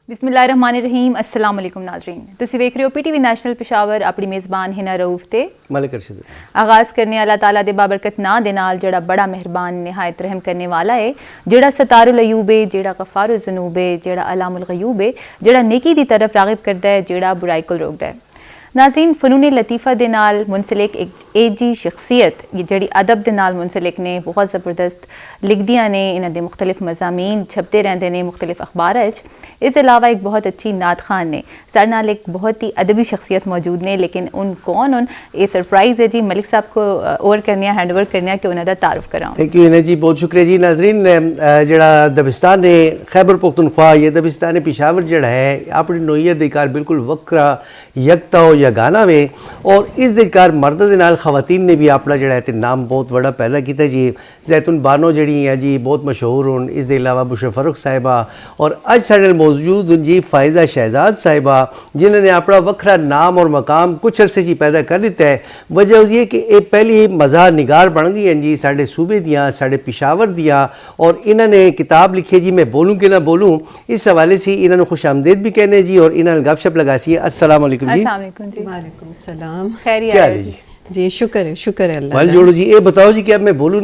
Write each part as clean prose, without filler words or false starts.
बिस्मिल्लाहिर्रहमानिर्रहीम अस्सलाम वालेकुम नाज़रीन, तुसीं वेख रहे हो PTV नैशनल पेशावर। अपनी मेज़बान हिना रऊफ ते मलिक अरशद। आगाज़ करने अल्लाह ताला दे बाबरकत नां दे नाल जेड़ा बड़ा मेहरबान निहायत रहम करने वाला है, जेड़ा सतारुल अयूब है, जेड़ा गफ़ारुल ज़ुनूब है, जेड़ा अलामुल गयूब है, जेड़ा नेकी दी तरफ राग़िब करदा है, जेड़ा बुराई को रोकदा है। नाज़रीन, फ़नून लतीफ़ा दे नाल मुंसलिक एक एजी शख्सियत जेड़ी अदब दे नाल मुंसलिक ने, बहुत ज़बरदस्त लिखदियां ने, इन्हां दे मुख्तलिफ मज़ामीन छपते रहंदे ने मुख्तलिफ अखबारां च। इस अलावा एक बहुत अच्छी नात खान ने, साढ़े नाल एक बहुत ही अदबी शख्सियत मौजूद ने, लेकिन उन कौन उन ये सरप्राइज़ है जी। मलिक साहब को ओवर करने हैंड ओवर करने कि उन्होंने तारुफ कराऊं। थैंक यू हिना जी, बहुत शुक्रिया जी। नाजरीन, जड़ा दबिस्तान है खैबर पख्तूनख्वा, ये दबिस्तान पेशावर जड़ा है अपनी नोईयत दे कार बिल्कुल वक्रा यकता हो या गाना वे, और इस दे कार मर्द दे नाल खवातीन ने भी अपना जड़ा है नाम बहुत बड़ा पैदा किया जी। जैतून बानो जड़ी है जी बहुत मशहूर हूँ। इस दे अलावा बुशरा फारूक साहिबा, और अज साढ़े मौजूद हूँ जी फायजा शहजाद साहिबा, जिन्होंने अपना वखरा नाम और मकाम कुछ अरसे जी पैदा कर लिता है। वजह ये कि ये पहली मज़ार निगार बन गई हैं जी साढ़े सूबे दियाँ, साढ़े पेशावर दियाँ, और इन्होंने किताब लिखी जी मैं बोलूँ कि ना बोलूँ, इस हवाले से इन्होंने खुश आमदेद भी कहने जी, और इन्होंने गपशप लगा सी। अस्सलाम वालेकुम जी। वालेकुम सलाम। क्या हाल है जी? जी शुक्र है अल्लाह। वाल जोड़ो जी, ये बताओ जी कि अब मैं बोलूँ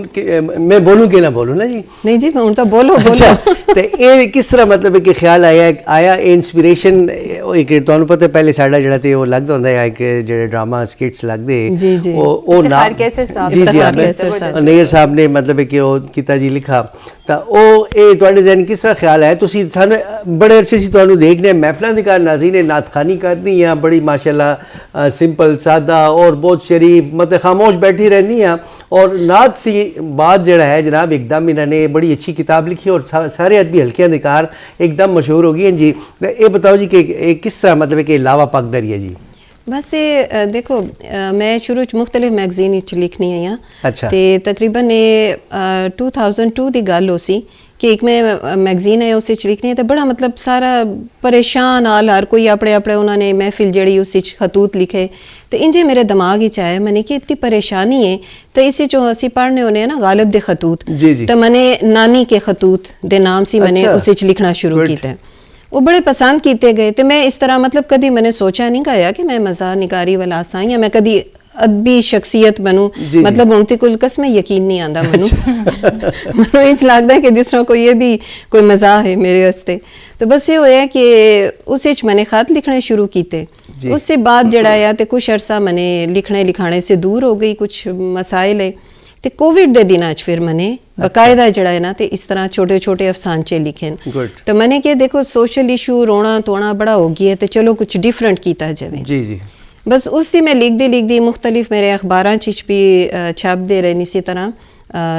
कि ना बोलूँ ना जी? नहीं जी, मैं तो बोलो अच्छा, तो ये किस तरह मतलब है कि ख्याल आया इंस्पिरेशन एक तुहानू पता पहले साडा जड़ा ते वो लगदा हुंदा है कि जेड़े ड्रामा स्किट्स लगदे ओ ना जी नैयर साहब ने मतलब है कि वो कीता जी लिखा, तो ओ ए तुहाडे ज़हन किस तरह ख्याल आया? तुसीं सानू बड़े अरसे से तुहानू देखने महफिलां दी कार नाज़रीन नातखानी करदी हैं, बड़ी माशाल्लाह सिंपल सादा और बहुत शरीफ मतलब खामोश बैठी रहनी हैं, और नात सी बात जड़ा है जनाब एकदम इन्होंने बड़ी अच्छी किताब लिखी और सारे अदबी हल्कियां दिकार एकदम मशहूर हो गई हैं जी। ये बताओ जी कि किस तरह मतलब है कि लावा पकदरी है जी? बस ये देखो, मैं शुरू च मुख्तलिफ मैगजीन लिखनी है। अच्छा। ते तकरीबन ये 2002 दी गल हो सी कि एक मैं मैगजीन है उस लिखनी है, तो बड़ा मतलब सारा परेशान हाल, हर कोई अपने अपने उन्होंने महफिल जड़ी उस खतूत लिखे, तो इंजे मेरे दिमाग ही आया मैंने कि इतनी परेशानी है, तो इसी चो असी पढ़ने होने ना गालिब दे खतूत, तो मैंने नानी के खतूत दे नाम से मैंने उस लिखना शुरू किया। वो बड़े पसंद किए गए, तो मैं इस तरह मतलब कभी मैंने सोचा नहीं गया कि मैं मज़ार निगारी वाला आसा या मैं कभी अदबी शख्सियत बनूं, मतलब हूं तो कुल कसमें यकीन नहीं आता मैनू। मैनू इंज लगता है कि जिस तरह कोई ये भी कोई मज़ा है मेरे वास्ते। तो बस ये होया कि उस मैंने खत लिखने शुरू किए। उससे बाद जड़ा है तो कुछ अरसा मैंने लिखने लिखाने से दूर हो गई, कुछ मसाइल है। तो कोविड के दिन फिर मैंने बाकायदा जड़ा है ना तो इस तरह छोटे छोटे अफसानचे लिखे। तो मैंने क्या देखो सोशल इशू रोना तोना बड़ा हो गया है, तो चलो कुछ डिफरेंट किया जाए। जी बस उसी में लिखती मुख्तलिफ मेरे अखबारां च भी छपते रहे। इसी तरह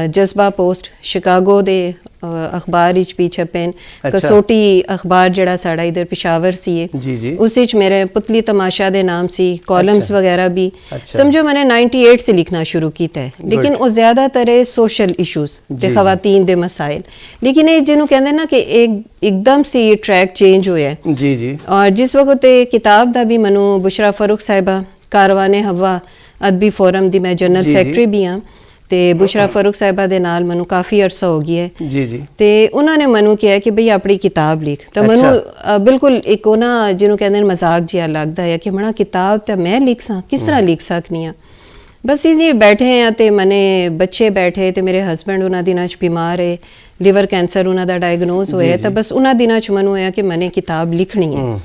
जज्बा पोस्ट शिकागो दे अखबार भी छपेन। कसोटी अखबार जड़ा साड़ा इधर पेशावर सी है, उस मेरे पुतली तमाशा दे नाम सी कॉलम्स वगैरह भी। समझो मैंने 98 से लिखना शुरू किया है, लेकिन वो ज्यादातर है सोशल इशूज ते खवातीन दे मसाइल। लेकिन ये जिन्हों कहते ना कि एकदम से ये ट्रैक चेंज होया है। जी। और जिस वक्त किताब का भी मनु बुशरा फारूक साहिबा कारवाने हवा अदबी फोरम दी मैं जनरल सैकटरी भी हाँ, ते बुशरा फारूक साहिबा दे नाल मनु काफ़ी अरसा हो गया है। जी। ते उन्होंने मनु किया कि भई अपनी किताब लिख, तो मनु बिल्कुल एक ना जिन्हों कहते हैं मजाक जिहा लगता है कि मना किताब तो मैं लिख सा, किस तरह लिख सकनी हाँ। बस इसी बैठे हैं तो मैंने बच्चे बैठे, तो मेरे हसबैंड उन्होंने दिनों बीमार है, लिवर कैंसर उन्होंने डायगनोज होया, तो बस उन्होंने दिनों मनु होया कि मैंने किताब लिखनी है।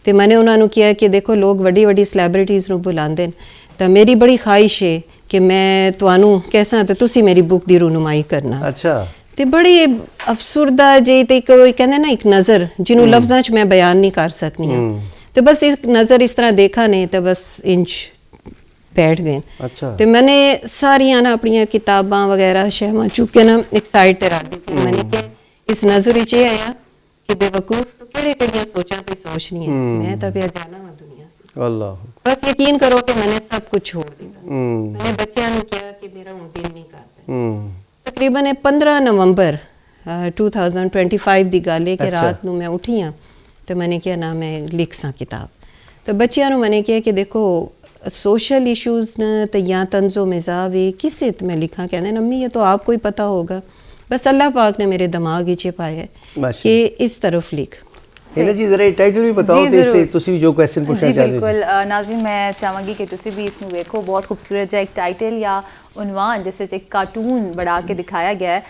तो मैंने उन्होंने किया कि देखो लोग वड्डी वड्डी सैलेब्रिटीज़ बुलाते हैं, तो मेरी बड़ी ख्वाहिश है कि मैं तुहानू कैसा तो तुसी मेरी बुक दी रूनुमाई करना। अच्छा। ते बड़ी अफसुरदा जी ते कहते ना एक नज़र जिन्हों लफ्ज़ां च मैं बयान नहीं कर सकनी। तो बस एक नज़र इस तरह देखा नहीं तो बस इंच बैठ गए। अच्छा। तो मैंने सारिया ना अपनी किताबां वगैरह शहमा चुक के ना एक साइड पर रख दी। मैंने क्या इस नज़र च आया कि बेवकूफ तो केड़े सोचा पे सोचनी है, मैं तो पे जाना वा दुनिया से। अल्लाह। बस यकीन करो कि मैंने सब कुछ छोड़ दिया। मैंने बच्चों ने किया कि मेरा हूँ दिल नहीं करता। तकरीबन 15 नवंबर 2025 दी गल है कि रात नू मैं उठी हाँ, तो मैंने किया ना मैं लिख सा किताब। तो बच्चों मैंने किया कि देखो सोशल इशूज़ न तो या तंजो मिजाज किस मैं लिखा, कहने अम्मी ये तो आपको ही पता होगा। बस अल्लाह पाक ने मेरे दिमाग ही पाया है कि इस तरफ लिख। ਇਹਨਾਂ ਜੀ ਜ਼ਰਾ ਟਾਈਟਲ ਵੀ ਬਤਾਓ ਜੀ, ਤੇ ਇਸ ਤੇ ਜ਼ਰੂਰ। ਤੁਸੀਂ ਵੀ ਜੋ ਕੁਐਸਚਨ ਪੁੱਛਣਾ ਜੀ ਚਾਹੁੰਦੇ ਹੋ ਬਿਲਕੁਲ ਨਾਜ਼ਰੀਨ, ਮੈਂ ਚਾਹਾਂਗੀ ਕਿ ਤੁਸੀਂ ਵੀ ਇਸ ਨੂੰ ਵੇਖੋ। ਬਹੁਤ ਖੂਬਸੂਰਤ ਜਿਹਾ ਇੱਕ ਟਾਈਟਲ ਜਾਂ ਉਨਵਾਨ ਜਿਸ ਵਿੱਚ ਇੱਕ ਕਾਰਟੂਨ ਬਣਾ ਕੇ ਦਿਖਾਇਆ ਗਿਆ ਹੈ,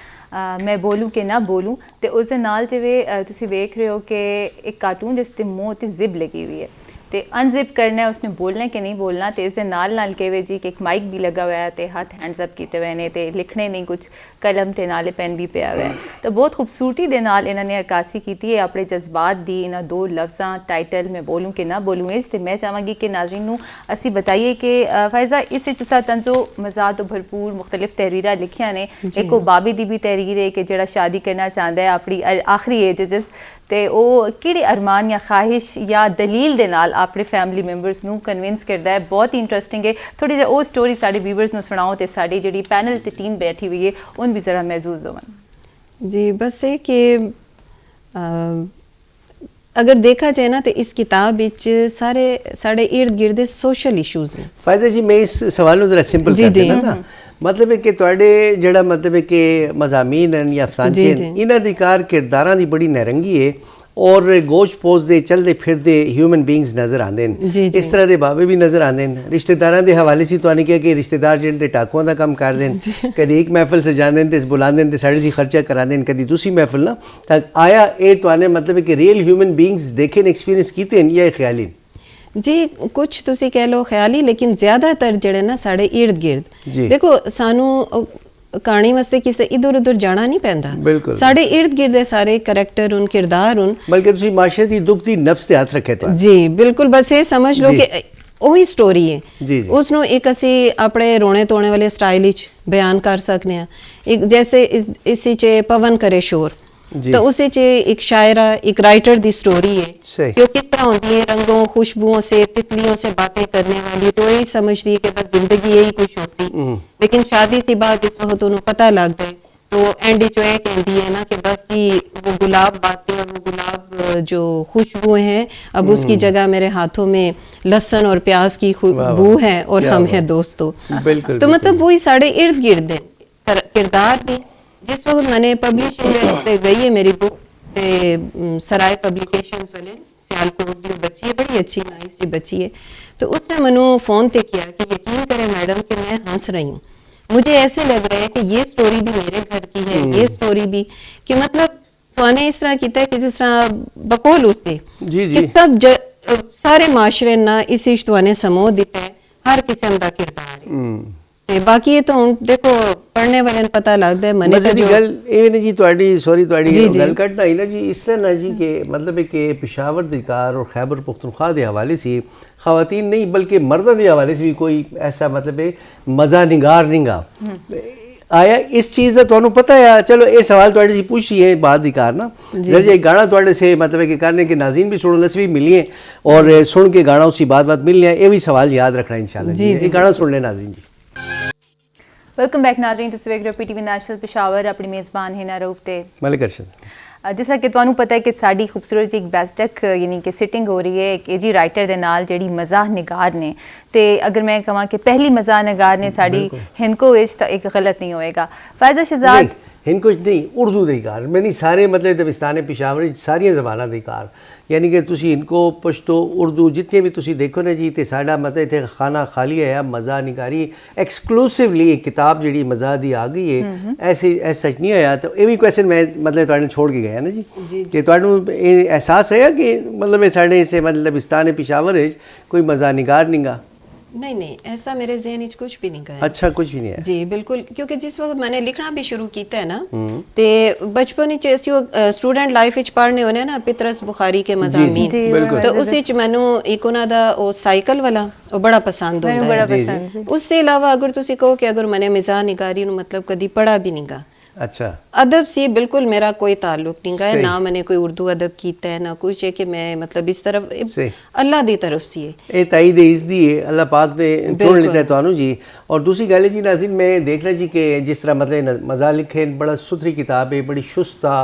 ਮੈਂ ਬੋਲੂੰ ਕਿ ਨਾ ਬੋਲੂੰ। ਤੇ ਉਸ ਦੇ ਨਾਲ ਜਿਵੇਂ ਤੁਸੀਂ ਵੇਖ ਰਹੇ ਹੋ ਕਿ ਇੱਕ ਕਾਰਟੂਨ ਜਿਸ ਤੇ ਮੂੰਹ ਤੇ ਜ਼ਿਪ ਲੱਗੀ ਹੋਈ ਹੈ ਤੇ ਅਨਜ਼ਿਪ ਕਰਨਾ ਹੈ ਉਸਨੇ, ਬੋਲਣਾ ਕਿ ਨਹੀਂ ਬੋਲਣਾ। ਤੇ ਇਸ ਦੇ ਨਾਲ ਕਿਵੇਂ ਜੀ ਕਿ ਇੱਕ ਮਾਈਕ ਵੀ ਲੱਗਾ ਹੋਇਆ ਹੈ ਤੇ ਹੱਥ ਹੈਂਡਸ ਅਪ ਕੀਤੇ ਹੋਏ ਨੇ ਤੇ ਲਿਖਣੇ ਨਹੀਂ, ਕੁਝ ਕਲਮ ਤੇ ਨਾਲੇ ਪੈਨ ਵੀ ਪਿਆ ਹੋਇਆ ਹੈ। ਤਾਂ ਬਹੁਤ ਖੂਬਸੂਰਤੀ ਦੇ ਨਾਲ ਇਹਨਾਂ ਨੇ ਅਕਾਸੀ ਕੀਤੀ ਹੈ ਆਪਣੇ ਜਜ਼ਬਾਤ ਦੀ ਇਹਨਾਂ ਦੋ ਲਫ਼ਜ਼ਾਂ ਟਾਈਟਲ ਮੈਂ ਬੋਲੂੰ ਕਿ ਨਾ ਬੋਲੂੰ ਇਸ। ਤੇ ਮੈਂ ਚਾਹਾਂਗੀ ਕਿ ਨਾਜ਼ਰੀਨ ਨੂੰ ਅਸੀਂ ਬਤਾਈਏ ਕਿ ਫਾਇਜ਼ਾ ਇਸ ਵਿੱਚ ਤੁਸਾਂ ਤੰਜ਼ੋ ਮਜ਼ਾਕ ਤੋਂ ਭਰਪੂਰ ਮੁਖਤਲਿਫ ਤਹਿਰੀਰਾਂ ਲਿਖੀਆਂ ਨੇ। ਇੱਕ ਉਹ ਬਾਬੀ ਦੀ ਵੀ ਤਹਿਰੀਰ ਹੈ ਕਿ ਜਿਹੜਾ ਸ਼ਾਦੀ ਕਰਨਾ ਚਾਹੁੰਦਾ ਹੈ ਆਪਣੀ ਆਖਰੀ ਏਜ ਜਿਸ ਤੇ ਉਹ ਕਿਹੜੇ ਅਰਮਾਨ ਜਾਂ ਖਾਹਿਸ਼ ਜਾਂ ਦਲੀਲ ਦੇ ਨਾਲ ਆਪਣੇ ਫੈਮਿਲੀ ਮੈਂਬਰਸ ਨੂੰ ਕਨਵਿੰਸ ਕਰਦਾ ਹੈ। ਬਹੁਤ ਹੀ ਇੰਟਰਸਟਿੰਗ ਹੈ। ਥੋੜੀ ਜਿਹੀ ਉਹ ਸਟੋਰੀ ਸਾਡੇ ਵੀਵਰਸ ਨੂੰ ਸੁਣਾਓ ਤੇ ਸਾਡੀ ਜਿਹੜੀ ਪੈਨਲ ਤੇ ਟੀਮ ਬੈਠੀ ਹੋਈ ਹੈ उन भी ज़रा महसूस होवन। जी बस है कि अगर देखा जाए ना तो इस किताब विच सारे साढ़े इर्द गिर्द सोशल इशूज़ हैं। ਫਾਇਜ਼ਾ ਜੀ, ਮੈਂ ਇਸ ਸਵਾਲ ਨੂੰ ਜ਼ਰਾ ਸਿੰਪਲ ਜੀ, ਕਰ ਜੀ। ਦੇਣਾ ਨਾ। ਮਤਲਬ ਹੈ ਕਿ ਤੁਹਾਡੇ ਜਿਹੜਾ ਮਤਲਬ ਹੈ ਕਿ ਮਜ਼ਾਮੀਨ ਹਨ ਜਾਂ ਅਫਸਾਨਚੇ ਜੀ, ਹਨ, ਜੀ। ਇਹਨਾਂ ਦੀ ਕਾਰ ਕਿਰਦਾਰਾਂ ਦੀ ਬੜੀ ਨਰੰਗੀ ਹੈ ਔਰ ਗੋਸ਼ ਪੋਸ਼ ਦੇ ਚਲਦੇ ਫਿਰਦੇ ਹਿਊਮਨ ਬੀਇੰਗਸ ਨਜ਼ਰ ਆਉਂਦੇ ਨੇ। ਜੀ, ਜੀ। ਇਸ ਤਰ੍ਹਾਂ ਦੇ ਬਾਬੇ ਵੀ ਨਜ਼ਰ ਆਉਂਦੇ ਨੇ। ਰਿਸ਼ਤੇਦਾਰਾਂ ਦੇ ਹਵਾਲੇ ਸੀ ਤੁਹਾਨੂੰ ਕਿਹਾ ਕਿ ਰਿਸ਼ਤੇਦਾਰ ਜਿਹੜੇ ਤੇ ਟਾਕੂਆਂ ਦਾ ਕੰਮ ਕਰਦੇ ਨੇ, ਕਦੀ ਇੱਕ ਮਹਿਫਲ ਸਜਾਉਂਦੇ ਨੇ ਤੇ ਬੁਲਾਉਂਦੇ ਨੇ ਤੇ ਸਾਡੇ ਸੀ ਖਰਚਾ ਕਰਾਉਂਦੇ ਨੇ, ਕਦੀ ਤੁਸੀਂ ਮਹਿਫਲ ਨਾ। ਤਾਂ ਆਇਆ ਇਹ ਤੁਹਾਨੂੰ ਮਤਲਬ ਹੈ ਕਿ ਰੀਅਲ ਹਿਊਮਨ ਬੀਇੰਗਸ ਦੇਖੇ ਨੇ, ਐਕਸਪੀਰੀਅੰਸ ਕੀਤੇ ਨੇ ਜਾਂ ਇਹ ਖਿਆਲੀ ਨੇ? जी कुछ तुसी कह लो ख्याली, लेकिन ज्यादातर जड़े ना साढ़े इर्द जी। गिर्द देखो सानू कहानी वास्ते किसे इधर उधर जाना नहीं पैंदा। बिल्कुल। साढ़े इर्द गिर्द दे सारे करैक्टर उन किरदार उन ਬਲਕਿ ਤੁਸੀਂ ਮਾਸ਼ਰੇ ਦੀ ਦੁੱਖ ਦੀ ਨਫਸ ਤੇ ਹੱਥ ਰੱਖੇ ਤਾਂ। जी बिल्कुल, बस ये समझ लो जी। कि ਉਹੀ ਸਟੋਰੀ ਹੈ। ਜੀ, ਜੀ। ਉਸ ਨੂੰ ਇੱਕ ਅਸੀਂ ਆਪਣੇ ਰੋਣੇ ਤੋਣੇ ਵਾਲੇ ਸਟਾਈਲ ਵਿੱਚ ਬਿਆਨ ਕਰ ਸਕਨੇ ਆ। ਇੱਕ ਜੈਸੇ ਇਸ ਚ ਪਵਨ ਕਰੇ ਸ਼ੋਰ, जी। तो उसे च एक शायरा एक राइटर दी स्टोरी है सही। कि वो किस तरह होती है, रंगों खुशबुओं से तितलियों से बातें करने वाली। तो यही समझती है कि बस जिंदगी यही कुछ होती, लेकिन शादी से बाद जिस वक्त उन्हें पता लग गए तो एंड जो है कहती है ना कि बस ये वो गुलाब बातें और वो गुलाब जो खुशबुएं हैं अब उसकी जगह मेरे हाथों में लहसुन और प्याज की खुशबू है और क्या हम बात। हैं दोस्तों। बिल्कुल, तो मतलब वही साढ़े इर्द गिर्द है किरदार भी। जिस वक्त मैंने पब्लिशिंग पे गई है मेरी बुक ते सराय पब्लिकेशंस वाले सियालकोट दी बच्ची है, बड़ी अच्छी नाइस सी बच्ची है। तो उसने मैंने फ़ोन पे किया कि यकीन करें मैडम कि मैं हंस रही हूँ, मुझे ऐसे लग रहा है कि ये स्टोरी भी मेरे घर की है, ये स्टोरी भी कि मतलब तुआने इस तरह किया कि जिस तरह बकौल उससे जी, जी। कि सब सारे माशरे ना इस तुआने समो दिता है, हर किस्म का किरदार है। ਤੇ ਬਾਕੀ ਇਹ ਤਾਂ ਹੁਣ ਦੇਖੋ ਪੜ੍ਹਨੇ ਵਾਲਿਆਂ ਨੂੰ ਪਤਾ ਲੱਗਦਾ ਹੈ। ਮਨੇ ਮਜ਼ੇ ਦੀ ਗੱਲ ਇਹ ਨੇ ਜੀ ਤੁਹਾਡੀ ਸੌਰੀ ਤੁਹਾਡੀ ਜੀ, ਜੀ। ਗੱਲ ਕੱਟਣਾ ਹੀ ਨਾ ਜੀ ਇਸ ਤਰ੍ਹਾਂ ਨਾ ਜੀ ਕਿ ਮਤਲਬ ਹੈ ਕਿ ਪਿਸ਼ਾਵਰ ਦੀ ਕਾਰ और खैबर पख्तूनख्वा ਦੇ ਹਵਾਲੇ से ਖਵਾतीन नहीं बल्कि मर्दों के हवाले से भी कोई ऐसा मतलब है मज़ा निगार निंगा आया इस चीज़ का ਤੁਹਾਨੂੰ ਪਤਾ ਹੈ। ਚਲੋ ਇਹ ਸਵਾਲ ਤੁਹਾਡੇ ਸੀ ਪੁੱਛੀ ਹੈ ਬਾਅਦ ਦੀ ਕਾਰ ਨਾ जब ये गाना ਤੁਹਾਡੇ से मतलब है कि करने के नाज़रीन भी सुनो नस भी मिलिए और सुन के गाना उसी बात मिलने ये भी सवाल याद रखना इंशाल्लाह जी। ये गाना सुन लें नाज़रीन जी। वेलकम बैक नाज़रीन, ਤੁਸੀਂ ਵੇਖ ਰਹੇ ਹੋ ਪੀਟੀਵੀ ਨੈਸ਼ਨਲ ਪਿਸ਼ਾਵਰ। ਆਪਣੀ ਮੇਜ਼ਬਾਨ ਹਿਨਾ ਰਊਫ ਤੇ मलिक अरशद। ਜਿਸ ਤਰ੍ਹਾਂ ਕਿ ਤੁਹਾਨੂੰ ਪਤਾ ਹੈ ਕਿ ਸਾਡੀ ਖੂਬਸੂਰਤ ਇੱਕ ਬੈਸਟਕ ਯਾਨੀ ਕਿ ਸਿਟਿੰਗ ਹੋ ਰਹੀ ਹੈ ਇੱਕ ਜੀ ਰਾਈਟਰ ਦੇ ਨਾਲ ਜਿਹੜੀ ਮਜ਼ਾਹ ਨਿਗਾਰ ਨੇ। ਤੇ ਅਗਰ ਮੈਂ ਕਹਾਂ ਕਿ ਪਹਿਲੀ ਮਜ਼ਾਹ ਨਿਗਾਰ ਨੇ ਸਾਡੀ ਹਿੰਦਕੋ ਵਿੱਚ ਤਾਂ ਇੱਕ ਗਲਤ ਨਹੀਂ ਹੋਏਗਾ। ਫਾਇਜ਼ਾ ਸ਼ਹਜ਼ਾਦ हिंदको नहीं उर्दू दी कार मैं नहीं सारे मतलब दबिस्तान पिशावर सारिया जबाना दी कार यानी कि तुसी इनको पश्तो उर्दू जितने भी तुसी देखो ना जी तो साडा मतलब इतने खाना खाली है मज़ा निकारी एक्सक्लूसिवली एक किताब जी मज़ा दी आ गई है ऐसे ऐसा नहीं आया। तो ये भी क्वेश्चन मैं मतलब तुहानू छोड़ के गया ना जी कि तुहानू एहसास है कि मतलब साढ़े इसे मतलब दबिस्तान पिशावर कोई मज़ा निगार नहीं गा? नहीं नहीं ऐसा मेरे ज़हन में कुछ भी नहीं गया। अच्छा कुछ भी नहीं है जी बिल्कुल, क्योंकि जिस वक्त मैंने लिखना भी शुरू किया है ना ते बचपन स्टूडेंट लाइफ विच पढ़ने होने ना पितरस बुखारी के मज़ामीन जी, बिल्कुल। तो उस विच मैनू एक उन्हां दा ओ साइकिल वाला वो बड़ा पसंद ਮੈਨੂੰ होंदा ਬੜਾ है। ਪਸੰਦ ਸੀ। उससे अलावा अगर तुसी कहो कि अगर मैंने मिजाह निगारी नु मतलब कदी पढ़ा भी नहीं गा। अच्छा अदब से बिल्कुल मेरा कोई ताल्लुक नहीं गा, सही। ना मैंने कोई उर्दू अदब कीता है ना कुछ है कि मैं मतलब इस तरफ सही। अल्लाह दी तरफ से है। ਇਹ ਤਾਈ ਦੇ ਇਸ ਦੀ ਹੈ ਅੱਲਾਹ ਪਾਕ ਨੇ ਚੁਣ ਬਿਲਕੁਲ। ਲਿੱਤਾ ਤੁਹਾਨੂੰ ਜੀ। और दूसरी गल है जी नाज़रीन मैं देख रहा जी कि जिस तरह मतलब मज़ा लिखे बड़ा सुथरी किताब है बड़ी शुस्ता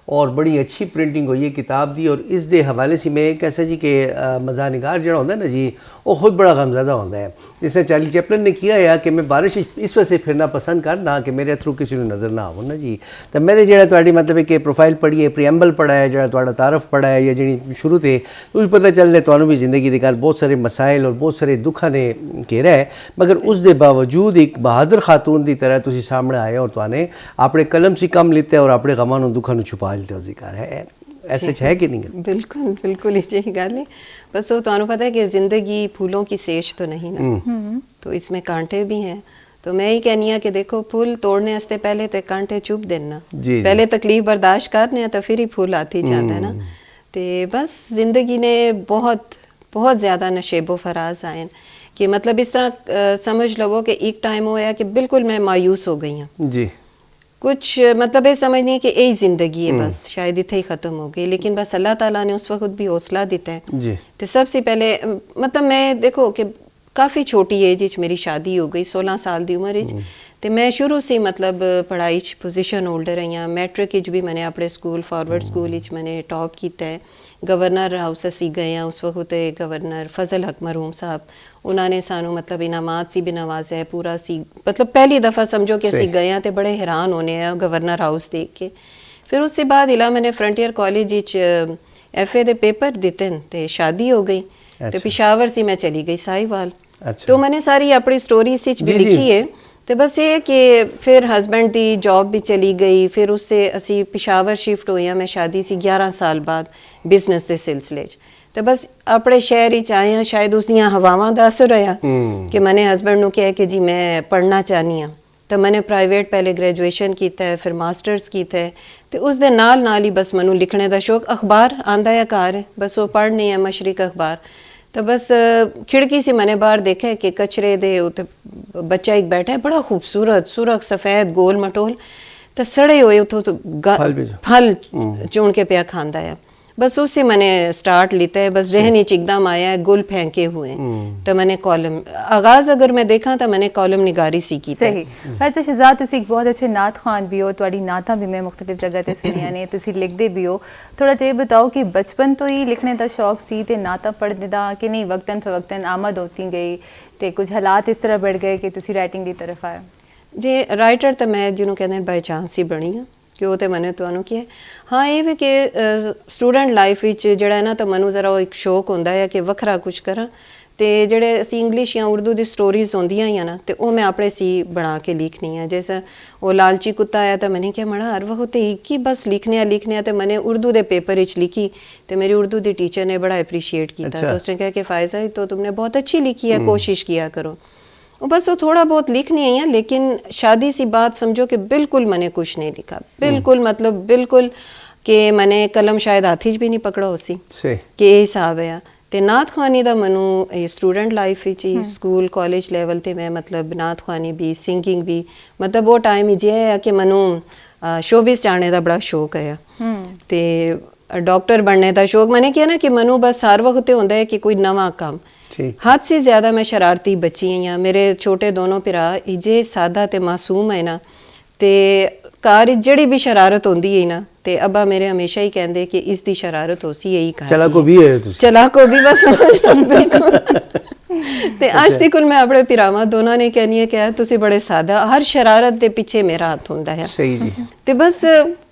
और बड़ी अच्छी प्रिंटिंग हुई है किताब दी। और इस दे हवाले से मैं कैसा जी कि मज़ा निगार जो होंदा ना जी वो खुद बड़ा गमज़दा होंदा है। जिसने चार्ली चैपलिन ने किया है कि मैं बारिश इस वजह से फिरना पसंद करना कि मेरे थ्रू किसी को नज़र ना हो ना जी। तो मैंने जो थोड़ी मतलब कि प्रोफाइल पढ़ी है, प्रियम्बल पढ़ा है, जो थोड़ा तारफ पढ़ा है या जी शुरू थे तो पता चल रहा है तो भी जिंदगी के बहुत सारे मसाइल और बहुत सारे दुखा ने घेरा है, मगर उस दे बावजूद एक बहादुर खातून की तरह तुसी सामने आए और तुआने अपने कलम से कम लेते और अपने गमां नूं दुखा नूं छुपा लेते हो। जिक्र है ऐसे है कि नहीं? बिल्कुल बिल्कुल ही जी गल है। बस वो तो पता है कि जिंदगी फूलों की सेज तो नहीं ना, तो इसमें कांटे भी हैं। तो मैं ही कहनी है कि देखो फूल तोड़ने वास्ते पहले तो कांटे चुप देना, पहले तकलीफ बर्दाश्त करने तो फिर ही फूल आती जाता है ना। तो बस जिंदगी ने बहुत बहुत ज़्यादा नशेबो फराज आए कि मतलब इस तरह समझ लो कि एक टाइम होया कि बिल्कुल मैं मायूस हो गई हूँ जी। कुछ मतलब ये समझ नहीं कि यही जिंदगी है, बस शायद इतने ही ख़त्म हो गई। लेकिन बस अल्लाह ताला ने उस वक्त भी हौसला दिता है जी। तो सबसे पहले मतलब मैं देखो कि काफ़ी छोटी एज च मेरी शादी हो गई, 16 साल की उम्र तो मैं शुरू से मतलब पढ़ाई पोजीशन होल्डर रही हाँ। मैट्रिक भी मैंने अपने स्कूल फॉरवर्ड स्कूल मैंने टॉप किया है। गवर्नर हाउस असी गए हैं, उस वक्त गवर्नर फजल हक मरहूम साहब उन्होंने सानू मतलब इनामात सी भी नवाजा है पूरा सी, मतलब पहली दफ़ा समझो कि असी गए हैं तो बड़े हैरान होने हैं गवर्नर हाउस देख के। फिर उसके बाद इला मैंने फ्रंटियर कॉलेज FA दे पेपर दिते तो शादी हो गई। तो पिशावर से मैं चली गई साहिवाल। तो मैंने सारी अपनी स्टोरी सिच भी लिखी है। तो बस ये कि फिर हस्बैंड की जॉब भी चली गई, फिर उससे असी पिशावर शिफ्ट हुई। मैं शादी से 11 साल बाद बिजनेस के सिलसिले तो बस अपने शहर ही आए हैं। शायद उसदियाँ हवावां का असर रहा कि मैंने हस्बैंड को कहा कि जी मैं पढ़ना चाहनी हाँ। तो मैंने प्राइवेट पहले ग्रेजुएशन किया है, फिर मास्टर्स किया है। तो उस दे नाल ही बस मैनू लिखने का शौक, अखबार आंदा है घर बस वो पढ़नी है मशरिक अखबार। तो बस खिड़की से मैंने बाहर देखा कि कचरे दे उते बच्चा एक बैठा है बड़ा खूबसूरत सुरख सफ़ेद गोल मटोल तो सड़े हुए उतो तो फल चुन के पिया खांदा है। बस उससे मैंने स्टार्ट लेता है, बस जहन ही एकदम आया है गुल फेंके हुए तो मैंने कॉलम आगाज अगर मैं देखा तो मैंने कॉलम निगारी सीखी। सही। वैसे शहजाद तुसी एक बहुत अच्छे नात खान भी हो, तुहाडी नातां भी मैं मुख्तलिफ जगह ते सुनिया ने, तुसी लिखदे भी हो। थोड़ा जे बताओ कि बचपन तो ही लिखने का शौक सी ते नातां पढ़ने का कि नहीं वक्तन फवक्तन आमद होती गई ते कुछ हालात इस तरह बढ़ गए कि तुसी राइटिंग की तरफ आए? जी राइटर तो मैं जिन्हों कहते बाई चांस ही बनी हाँ कि तो मैंने तुहानू किया। हाँ ये भी कि स्टूडेंट लाइफ जड़ा ना तो मैनू जरा एक शौक होंदा है कि वखरा कुछ करा तो जेडे असी इंग्लिश या उर्दू की स्टोरीज होंदियां ही ना तो वो मैं अपने सी बना के लिखनी है। जैसे वो लालची कुत्ता आया तो मैंने क्या मड़ा हर वक्त एक ही बस लिखने तो मैंने उर्दू के पेपर लिखी तो मेरी उर्दू की टीचर ने बड़ा अप्रीशिएट किया। तो उसने कहा कि फ़ायज़ा तो तुमने बहुत अच्छी लिखी है, कोशिश किया करो। बस वो थोड़ा बहुत लिखनी है, लेकिन शादी सी बात समझो कि बिल्कुल मैंने कुछ नहीं लिखा, बिल्कुल मतलब बिल्कुल कि मैंने कलम शायद हाथी भी नहीं पकड़ा उसी कि ये हिसाब है। तो नात खानी का मैनू student life school college level ते मैं मतलब नात खानी भी सिंगिंग भी मतलब वो टाइम ही जे है कि मैनू शोबिस जाने का बड़ा शौक है तो डॉक्टर बनने का शौक। मैंने किया ना कि मैनू बस हर वक्त होंदा है कि कोई नवा काम। हद से ज़्यादा मैं शरारती बच्ची हैं या मेरे छोटे दोनों भरा इजे सादा ते मासूम है ना ते घर जड़ी भी शरारत होंदी है ना ते अब्बा मेरे हमेशा ही कहते कि इसकी शरारत हो सी यही कर चला को भी है तुसी चला को भी बस बिल्कुल ते आज तक मैं अपने पिरावा दोनों ने कहनी है कि यार तुसी बड़े सादा हर शरारत के पीछे मेरा हाथ होंदा है। सही जी। ते बस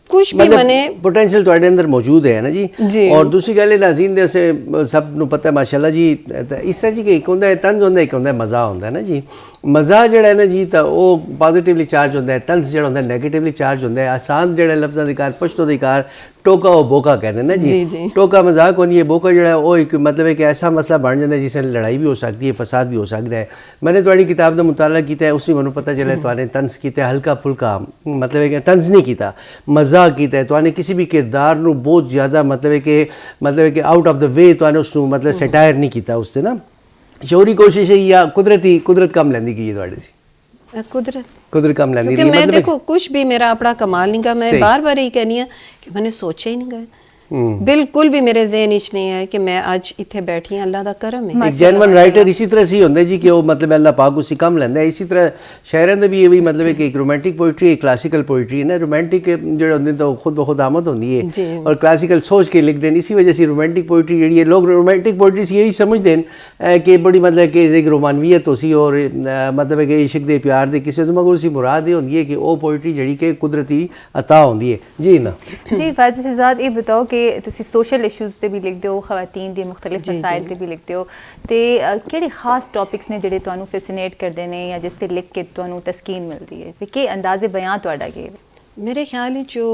कुछ भी मतलब मैंने पोटेंशियल तुम्हारे अंदर मौजूद है ना जी। और दूसरी गल नाज़रीन दे सब नूं पता है माशाल्लाह जी इस तरह जी कि एक होंदा है तंज होंदा है, एक होंदा है मज़ा होंदा है ना जी। मज़ा जड़ा है ना जी तो वो पॉजिटिवली चार्ज होंदा है, तंज जड़ा होंदा है नेगेटिवली चार्ज होंदा है। आसान जड़ा लफ्ज़ां दी कार पश्तो दी कार टोका और बोका कहते हैं ना जी। टोका मजाक होनी है, बोका जड़ा वो एक मतलब एक ऐसा मसला बन जाता है जिससे लड़ाई भी हो सकती है, फसाद भी हो सकता है। मैंने तुम्हारी किताब का मुताला किया है, उसी मैंने पता चला तुमने तंज किया हल्का फुल्का मतलब एक तंज नहीं किया मजाक किया है। तुमने किसी भी किरदार नूं बहुत ज़्यादा मतलब कि आउट ऑफ द वे तुमने उसनूं मतलब सटायर नहीं किया उससे ना शौरी कोशिश है या कुदरत कम लैंदी की है कुदरत कम लैंदी मैं देखो कुछ भी मेरा अपना कमाल नहीं का। मैं बार बार यही कहनी है कि मैंने सोचा ही नहीं गया ਬਿਲਕੁਲ ਵੀ ਮੇਰੇ ਜ਼ਿਹਨ ਵਿੱਚ ਨਹੀਂ ਹੈ ਕਿ ਮੈਂ ਅੱਜ ਇੱਥੇ ਬੈਠੀ ਹਾਂ, ਅੱਲਾ ਦਾ ਕਰਮ ਹੈ। ਇੱਕ ਜੈਨੂਇਨ ਰਾਈਟਰ ਇसी तरह से ਹੁੰਦਾ ਜੀ ਕਿ ਉਹ ਮਤਲਬ ਅੱਲਾਹ ਪਾਕ ਉਸੇ ਕੰਮ ਲੈਂਦਾ ਹੈ। ਇसी तरह ਸ਼ਾਇਰਾਂ ਦੇ ਵੀ ਇਹ ਵੀ ਮਤਲਬ ਹੈ ਕਿ ਇੱਕ ਰੋਮਾਂਟਿਕ ਪੋਇਟਰੀ ਇੱਕ ਕਲਾਸੀਕਲ ਪੋਇਟਰੀ ਹੈ ਨਾ। ਰੋਮਾਂਟਿਕ ਜਿਹੜੇ ਹੁੰਦੇ ਤਾਂ ਉਹ ਖੁਦ ਬਖੁਦ ਆਮਦ ਹੁੰਦੀ ਹੈ ਔਰ ਕਲਾਸੀਕਲ सोच के लिख दें। इसी वजह से रोमांटिक पोइट्री जी है, लोग रोमांटिक पोइट्री से यही समझते हैं कि बड़ी मतलब कि एक रोमानवियत हो सी और मतलब है कि इश्क दे प्यार दे किसी मगर उसी मुराद ये होती है कि वो पोइट्री जी कि कुदरती अता होती है जी ना। जी फायज़ शहजाद ये बताओ कि तुसी सोशल इशूज़ ते भी लिखते हो, खवातीन दे मुख्तलिफ मसाइल ते भी लिखते हो, तो किहड़े खास टॉपिक्स ने जिहड़े तुहानू फैसिनेट करते हैं या जिस ते लिख के तुहानू तस्कीन मिलती है, ते के अंदाज़े बयां तुहाडा के ਮੇਰੇ ਖਿਆਲ ਵਿੱਚ ਜੋ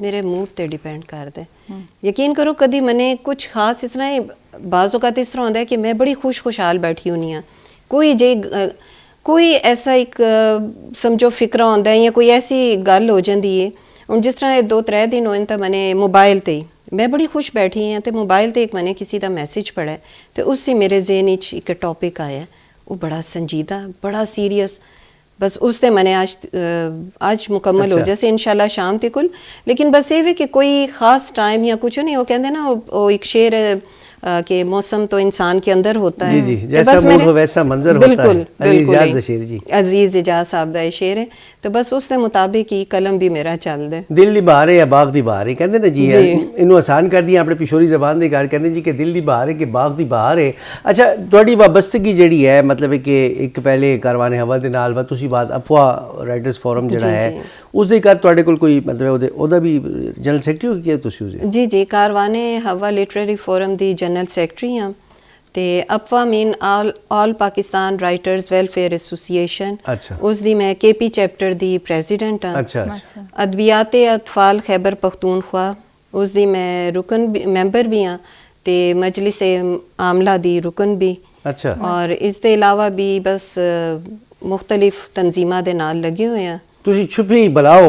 ਮੇਰੇ ਮੂਡ ਤੇ ਡਿਪੈਂਡ ਕਰਦਾ ਹੈ। ਯਕੀਨ ਕਰੋ ਕਦੀ ਮੈਨੇ ਕੁਝ ਖਾਸ ਇਸ ਤਰ੍ਹਾਂ ਹੀ ਬਾਜ਼ ਔਕਾਤ ਇਸ ਤਰ੍ਹਾਂ ਹੁੰਦਾ ਹੈ ਕਿ ਮੈਂ ਬੜੀ ਖੁਸ਼ਹਾਲ ਬੈਠੀ ਹੁੰਨੀ ਆ, ਕੋਈ ਐਸਾ ਇੱਕ ਸਮਝੋ ਫਿਕਰਾ ਹੁੰਦਾ ਹੈ ਜਾਂ ਕੋਈ ਐਸੀ ਗੱਲ ਹੋ ਜਾਂਦੀ ਹੈ। ਹੁਣ ਜਿਸ ਤਰ੍ਹਾਂ ਇਹ 2-3 ਦਿਨ ਹੋਏ ਤਾਂ ਮੈਨੇ ਮੋਬਾਈਲ ਤੇ ਮੈਂ ਬੜੀ ਖੁਸ਼ ਬੈਠੀ ਹਾਂ ਤੇ ਮੋਬਾਈਲ ਤੇ ਇੱਕ ਮੈਨੇ ਕਿਸੇ ਦਾ ਮੈਸੇਜ ਪੜ੍ਹਿਆ ਤੇ ਉਸ ਸੀ ਮੇਰੇ ਜ਼ਿਹਨ ਵਿੱਚ ਇੱਕ ਟੌਪਿਕ ਆਇਆ, ਉਹ ਬੜਾ ਸੰਜੀਦਾ ਬੜਾ ਸੀਰੀਅਸ, बस उससे मैंने आज मुकम्मल हो जैसे इंशाल्लाह शाम तक। लेकिन बस ये कि कोई ख़ास टाइम या कुछ नहीं, वो कहते हैं ना वो एक शेर है कि मौसम तो इंसान के अंदर होता है। जी जी, जैसा मूड हो वैसा मंजर होता है। अजीज इजाज साहब का शेर है, तो बस उसके मुताबिक ही कलम भी मेरा चलता है। दिल दी बहार है या बाग दी बहार है कहते ना जी, इन्हों आसान कर दिया अपने पिछोरी जबान दी गल कहते जी कि दिल दी बहार है कि बाग दी बहार है। अच्छा तुहाडी वाबस्तगी जिहड़ी है मतलब है कि एक पहले कारवाने हवा दे नाल तुसी बात अफवाह राइटर्स फोरम जिहड़ा है उस दे कर तुहाडे कोल कोई मतलब ओदा भी जनरल सैकटरी हो कि तुसी उसे? जी जी, कारवाने हवा लिटरेरी फोरम दी जनरल सैकटरी हाँ, ते अफवा mean all Pakistan writers welfare association, उस दी मैं केपी चैप्टर दी प्रेसिडेंट हाँ। अदवियात अतफाल खैबर पख्तूनख्वा उस दी मैं रुकन मैंबर भी हाँ, ते मजलिस आमला दी रुकन भी। अच्छा। और इस दे अलावा भी बस मुख्तलिफ तंजीमां दे नाल लगे हुए हैं। ਤੁਸੀਂ ਛੁਪੀ ਬਲਾਓ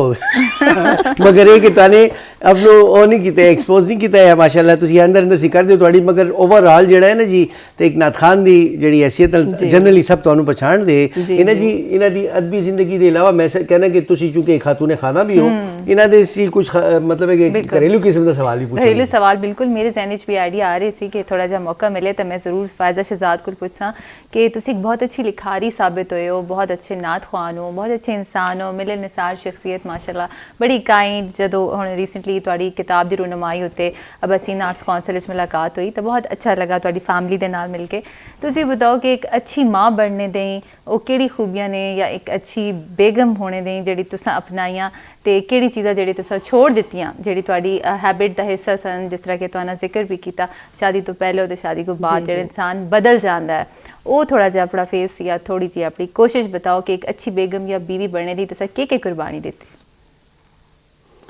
ਮਗਰ ਇਹ ਕਿ ਤਾਨੇ ਆਪਨੂੰ ਉਹ ਨਹੀਂ ਕੀਤਾ, ਐਕਸਪੋਜ਼ ਨਹੀਂ ਕੀਤਾ ਹੈ ਮਾਸ਼ਾਅੱਲਾ ਤੁਸੀਂ ਅੰਦਰ ਅੰਦਰ ਸੀ ਕਰਦੇ ਹੋ ਤੁਹਾਡੀ, ਮਗਰ ਓਵਰਆਲ ਜਿਹੜਾ ਹੈ ਨਾ ਜੀ ਤੇ ਇੱਕ ਨਾਤ ਖਾਨ ਦੀ ਜਿਹੜੀ ਹੈਸੀਅਤ ਜਨਰਲੀ ਸਭ ਤੁਹਾਨੂੰ ਪਛਾਣਦੇ ਇਹਨਾਂ ਜੀ ਇਹਨਾਂ ਦੀ ਅਦਬੀ ਜ਼ਿੰਦਗੀ ਦੇ ਇਲਾਵਾ ਮੈਂ ਕਹਿਣਾ ਕਿ ਤੁਸੀਂ ਚੁੱਕੇ ਖਾਤੂਨੇ ਖਾਨਾ ਵੀ ਹੋ ਇਹਨਾਂ ਦੇ ਸੀ ਕੁਝ ਮਤਲਬ ਹੈ ਕਿ ਘਰੇਲੂ ਕਿਸਮ ਦਾ ਸਵਾਲ ਵੀ ਪੁੱਛੋ। घरेलू सवाल बिल्कुल मेरे जहन च भी आइडिया आ रही सी कि थोड़ा जिहा मौका मिले तो मैं जरूर फायज़ा शहजाद को पूछां कि तुसी एक बहुत अच्छी लिखारी साबित होए हो, बहुत अच्छे नात ख्वान हो, बहुत अच्छे इंसान हो, मिले निसार शख्सियत माशाल्लाह, बड़ी काइंड। जदों हुण रिसेंटली तुहाडी किताब दी रुनमाई उत्ते अबसीन आर्ट्स कौंसल च मुलाकात हुई तो बहुत अच्छा लगा तुहाडी फैमिली दे नाल मिल के। तुसी बताओ कि एक अच्छी माँ बनने दें वो केड़ी खूबियां ने या एक अच्छी बेगम होने दें जिहड़ी तुसां अपनाइयां ते केड़ी चीज़ां जिहड़ी तुसां छोड़ दित्तियां जिहड़ी तुहाडी हैबिट दा हिस्सा सन, जिस तरह कि तुहाना जिक्र भी कीता शादी तो पहले ते शादी को बाद जिहड़ा इंसान बदल जाता है, वो थोड़ा जिहा अपना फेस या थोड़ी जी अपनी कोशिश बताओ कि एक अच्छी बेगम या बीवी बनने दी तुसां के कुर्बानी दित्ती?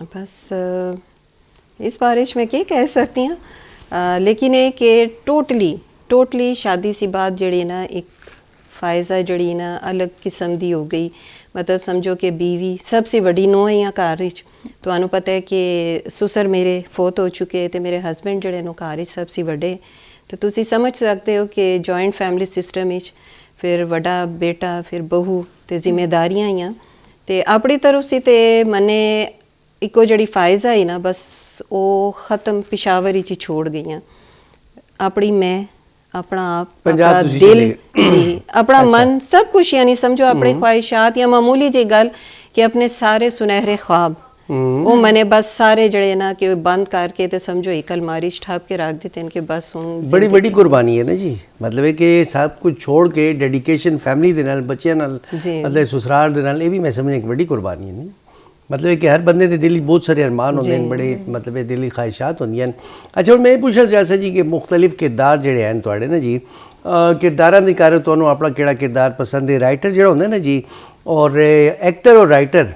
बस इस बारे में क्या कह सकती हूँ, लेकिन ये कि टोटली शादी सी बात जड़ी ना एक फायज़ा जड़ी ना अलग किस्म दी हो गई। मतलब समझो कि बीवी सबसे बड़ी नूंह है यहाँ घर विच, तुहानू पता है कि सुसर मेरे फोत हो चुके तो मेरे हसबैंड जड़े नो घर विच सबसे बड़े, तो तुसी समझ सकते हो कि जॉइंट फैमिली सिस्टम विच फिर वड्डा बेटा फिर बहू ते जिम्मेदारियां ही ते अपनी तरफ से ते मने इको जड़ी फायज़ा है ना बस वो ख़त्म पिशावर ही छोड़ गई। अपनी मैं अपना आप अपना दिल जी अपना मन सब कुछ यानी समझो अपनी ख्वाहिशात या मामूली जी गल कि अपने सारे सुनहरे ख्वाब वो मैंने बस सारे जड़े ना कि बंद करके तो समझो एक अलमारी छाप के रख देते इनके बस बड़ी बड़ी कुर्बानी है ना जी। मतलब है कि सब कुछ छोड़ के डेडिकेशन फैमिली दे नाल बच्चों नाल मतलब ससुराल दे नाल ये भी मैं समझ एक बड़ी कुर्बानी है। नहीं मतलब है कि हर बंदे दे दिल बहुत सारे अरमान होंगे हैं, बड़े मतलब है दिली ख्वाहिशात होंगी हैं। अच्छा और मैं ये पूछना चाहता जी कि मुख्तलिफ किरदार जिहड़े हैं तुहाडे ना जी किरदारां दी कार तुहानू अपना केड़ा किरदार पसंद है? राइटर जिहड़ा होंदा ना जी और एक्टर और राइटर